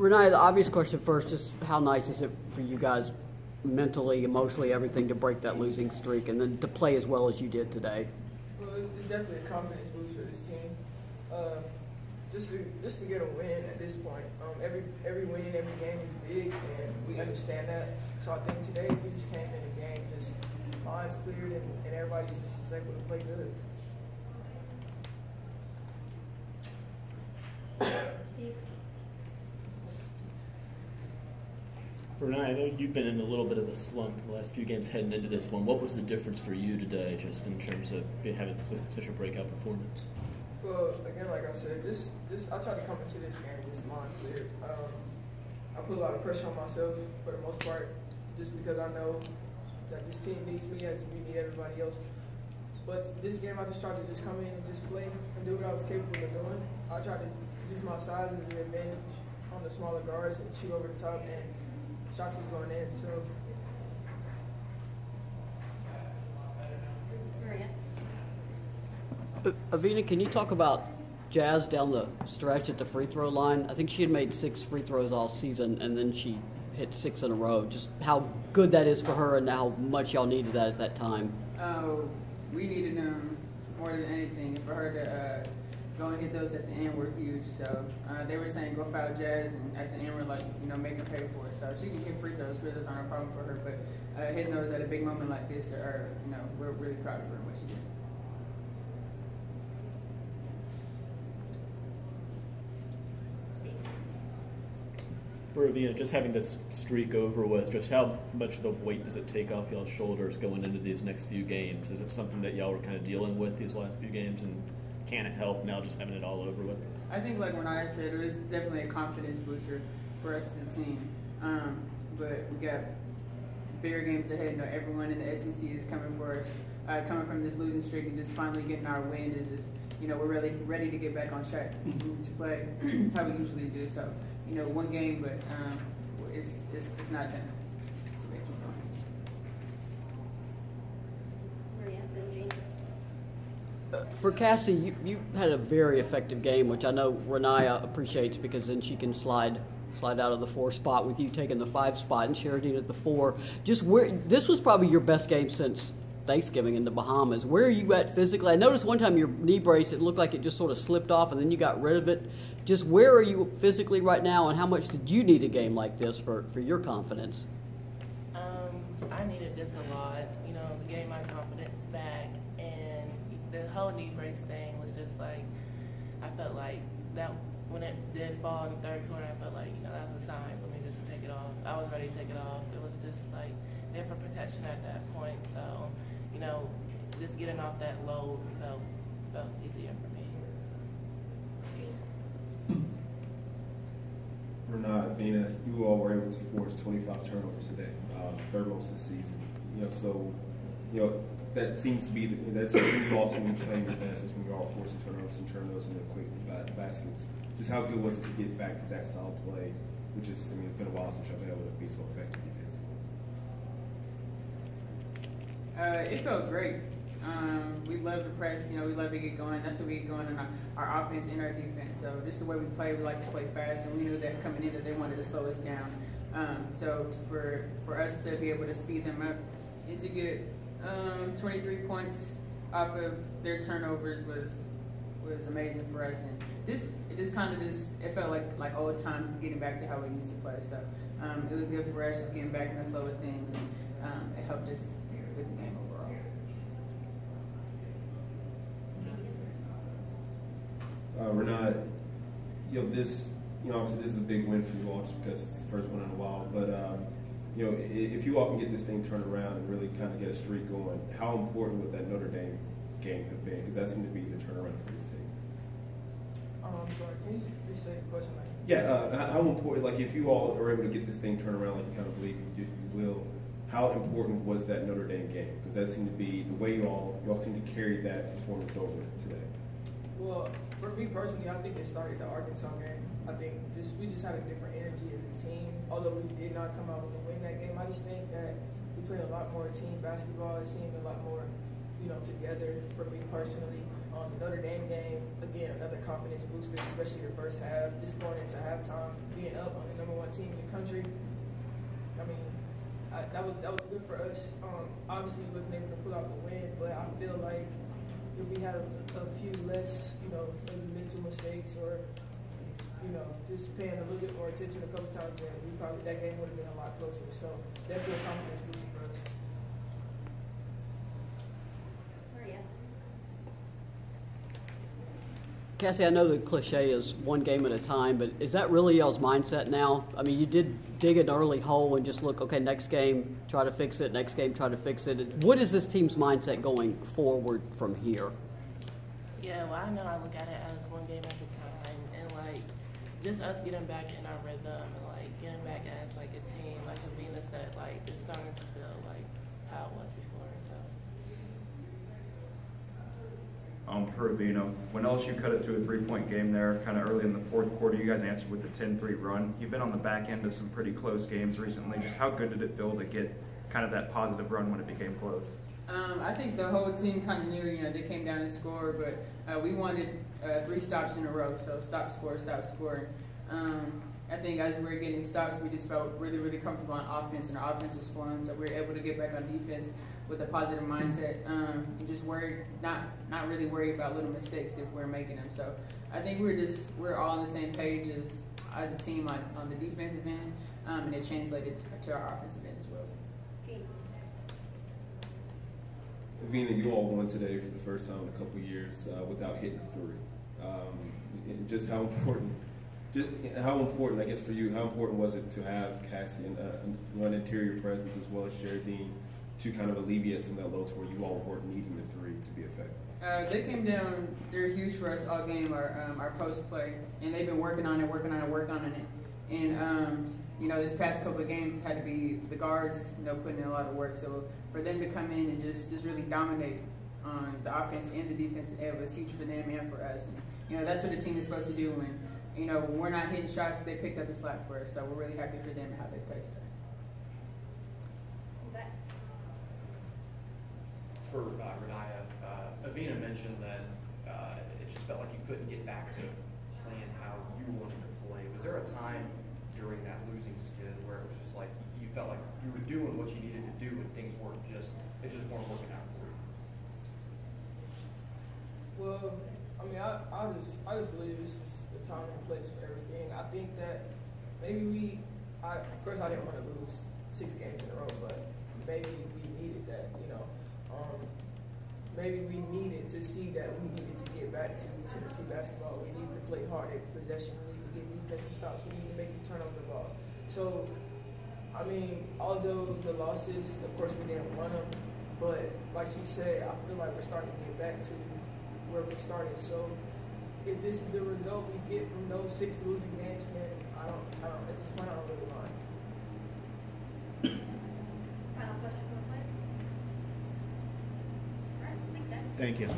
Rennia, the obvious question first, just how nice is it for you guys mentally, emotionally, everything to break that losing streak and then to play as well as you did today? Well, it's definitely a confidence boost for this team. Just to get a win at this point. Every win, every game is big, and we understand that. So I think today we just came in the game, just minds cleared, and everybody just was able to play good. Rennia, I know you've been in a little bit of a slump the last few games heading into this one. What was the difference for you today, just in terms of having such a breakout performance? Well, again, like I said, just I tried to come into this game just mind clear. I put a lot of pressure on myself for the most part, just because I know that this team needs me as we need everybody else. But this game, I just tried to just come in and just play and do what I was capable of doing. I tried to use my size as an advantage on the smaller guards and shoot over the top, and shots was going in. So. Evina, can you talk about Jazz down the stretch at the free throw line? I think she had made 6 free throws all season, and then she hit 6 in a row. Just how good that is for her and how much y'all needed that at that time. We needed them more than anything. For her to go and hit those at the end were huge. So they were saying go foul Jazz, and at the end we're like, make her pay for it. So she can hit free throws. Free throws aren't a problem for her, but hitting those at a big moment like this, we're really proud of her and what she did. For Evina, just having this streak over with, just how much of a weight does it take off y'all's shoulders going into these next few games? Is it something that y'all were kind of dealing with these last few games, and can it help now just having it all over with? I think, like when I said, it was definitely a confidence booster for us as a team. But we got bigger games ahead. Everyone in the SEC is coming for us. Coming from this losing streak and just finally getting our win is just, we're really ready to get back on track to play how we usually do. So, one game, but it's not done. So we keep going. For Cassie, you had a very effective game, which I know Rennia appreciates because then she can slide out of the 4 spot with you taking the 5 spot and Sheridan at the 4. This was probably your best game since Thanksgiving in the Bahamas. Where are you at physically? I noticed one time your knee brace, it looked like it just sort of slipped off and then you got rid of it. Just where are you physically right now, and how much did you need a game like this for your confidence? I needed this a lot, to gain my confidence back, and the whole knee brace thing was just like, I felt like that when it did fall in the third quarter, I felt like, that was a sign for me just to take it off. I was ready to take it off. It was just like there for protection at that point, so, just getting off that load felt easier for me. Rennia, Evina, you all were able to force 25 turnovers today, third most this season. That seems to be that's something you also when playing your best is when you're all forcing turnovers and the quick baskets. Just how good was it to get back to that solid play, which is, it's been a while since you've been able to be so effective defensively. It felt great. We love to press, we love to get going. That's what we get going in our offense and our defense. So just the way we play, we like to play fast, and we knew that coming in that they wanted to slow us down. So for us to be able to speed them up and to get 23 points off of their turnovers was amazing for us. And it felt like old times getting back to how we used to play. So it was good for us just getting back in the flow of things, and it helped us with the game overall. Rennia, obviously this is a big win for you all just because it's the first one in a while. But if you all can get this thing turned around and really kind of get a streak going, how important would that Notre Dame game have been? Because that's going to be the turnaround for this team. I'm sorry, can you restate the question? Yeah, how important? Like, if you all are able to get this thing turned around, like you kind of believe you will, how important was that Notre Dame game? Because that seemed to be the way you all seem to carry that performance over today. Well, for me personally, I think it started the Arkansas game. I think we just had a different energy as a team. Although we did not come out with a win that game, I just think that we played a lot more team basketball. It seemed a lot more, together for me personally. The Notre Dame game, again, another confidence booster, especially the first half. Just going into halftime, being up on the #1 team in the country. I mean, that was good for us. Obviously, we wasn't able to pull out the win, but I feel like if we had a few less, maybe mental mistakes or, just paying a little bit more attention a couple times, and that game would have been a lot closer. So definitely a confidence booster for us. Cassie, I know the cliche is one game at a time, but is that really y'all's mindset now? I mean, you did dig an early hole and just look, okay, next game, try to fix it, next game, try to fix it. What is this team's mindset going forward from here? Yeah, well, I know I look at it as one game at a time, and, just us getting back in our rhythm and, getting back as, a team. Like Evina said, it's starting to feel like how it was before, so. For Evina, when LSU cut it to a 3-point game there, kind of early in the fourth quarter, you guys answered with the 10-3 run. You've been on the back end of some pretty close games recently. Just how good did it feel to get kind of that positive run when it became close? I think the whole team kind of knew, they came down and scored, but we wanted 3 stops in a row, so stop, score, stop, score. I think as we were getting stops, we just felt really, really comfortable on offense, and our offense was flowing, so we were able to get back on defense with a positive mindset and just not really worried about little mistakes if we're making them. So I think we're all on the same page as a team on the defensive end, and it translated to our offensive end as well. Evina, you all won today for the first time in a couple of years without hitting a 3. And just how important, I guess for you, how important was it to have Cassie and an interior presence as well as Sheradine to kind of alleviate some of that load to where you all weren't needing the 3 to be effective? They came down, they're huge for us all game, our post play, and they've been working on it. And, this past couple of games had to be the guards, putting in a lot of work. So for them to come in and just really dominate on the offense and the defense, it was huge for them and for us. And, that's what the team is supposed to do. When we're not hitting shots, they picked up the slack for us. So we're really happy for them and how they played today. For Rennia, Evina mentioned that it just felt like you couldn't get back to playing how you wanted to play. Was there a time during that losing skid where it was just like you felt like you were doing what you needed to do and things weren't just weren't working out for you? Well, I just believe this is the time and place for everything. I think that maybe of course I didn't want to lose 6 games in a row, but maybe we needed that, Maybe we needed to see that we needed to get back to Tennessee basketball. We needed to play hard at possession. We needed to get defensive stops. We needed to make them turn over the ball. So, although the losses, of course, we didn't win them, but like she said, I feel like we're starting to get back to where we started. So, if this is the result we get from those 6 losing games, then I don't at this point, I don't really mind. Final question from the players? All right, thanks, guys. Thank you.